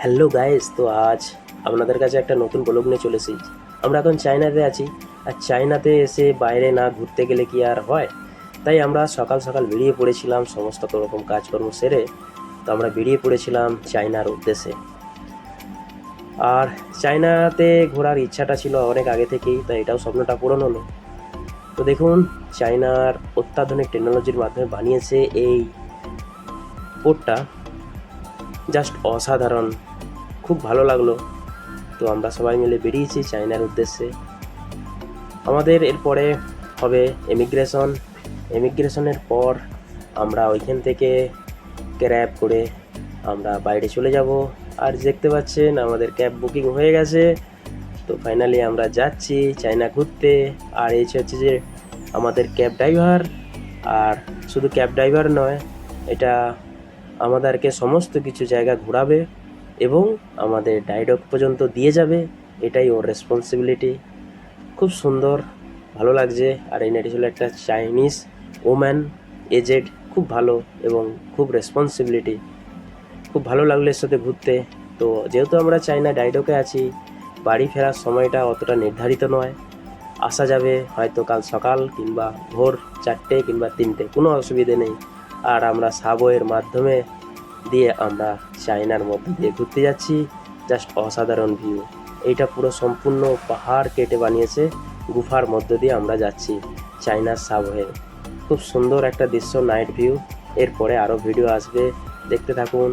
Hello guys, তো আজ আপনাদের কাছে একটা নতুন ব্লগ নিয়ে চলে এসেছি। আমরা এখন চায়নাতে আছি, আর চায়নাতে এসে বাইরে না ঘুরতে গেলে কি আর হয়। তাই আমরা সকাল সকাল বেরিয়ে পড়েছিলাম সমস্ত রকম কাজকর্ম সেরে। তো আমরা বেরিয়ে পড়েছিলাম চায়নার উদ্দেশ্যে। আর চায়নাতে ঘোরার ইচ্ছাটা ছিল অনেক আগে থেকেই, তাই এটাও স্বপ্নটা পূরণ হলো। তো দেখুন, চায়নার অত্যাধুনিক টেকনোলজির মাধ্যমে বানিয়েছে এই পোর্টটা, জাস্ট অসাধারণ, খুব ভালো লাগলো। তো আমরা সবাই মিলে বেরিয়েছি চায়নার উদ্দেশ্যে। আমাদের এরপরে হবে এমিগ্রেশনের পর আমরা ওইখান থেকে ক্যাব করে আমরা বাইরে চলে যাব। আর দেখতে পাচ্ছেন আমাদের ক্যাব বুকিং হয়ে গেছে। তো ফাইনালি আমরা যাচ্ছি চায়না ঘুরতে। আর এই হচ্ছে যে আমাদের ক্যাব ড্রাইভার। আর শুধু ক্যাব ড্রাইভার নয়, এটা আমাদেরকে সমস্ত কিছু জায়গা ঘোরাবে এবং আমাদের ডাইডক পর্যন্ত দিয়ে যাবে। এটাই ওর রেসপন্সিবিলিটি। খুব সুন্দর, ভালো লাগছে। আর এই নেটি ছিল একটা চাইনিজ ওম্যান, এজেড, খুব ভালো এবং খুব রেসপন্সিবিলিটি। খুব ভালো লাগলো এর সাথে ঘুরতে। তো যেহেতু আমরা চাইনা ডাইডকে আছি, বাড়ি ফেরার সময়টা অতটা নির্ধারিত নয়। আসা যাবে হয়তো কাল সকাল কিংবা ভোর 4টে কিংবা 3টে, কোনো অসুবিধে নেই। আর আমরা সাবওয়ের মাধ্যমে দিয়ে আমরা চায়নার মধ্যে দিয়ে ঘুরতে যাচ্ছি। জাস্ট অসাধারণ ভিউ। এইটা পুরো সম্পূর্ণ পাহাড় কেটে বানিয়েছে, গুফার মধ্য দিয়ে আমরা যাচ্ছি চায়নার সাবওয়ে। খুব সুন্দর একটা দৃশ্য, নাইট ভিউ। এরপরে আরও ভিডিও আসবে, দেখতে থাকুন।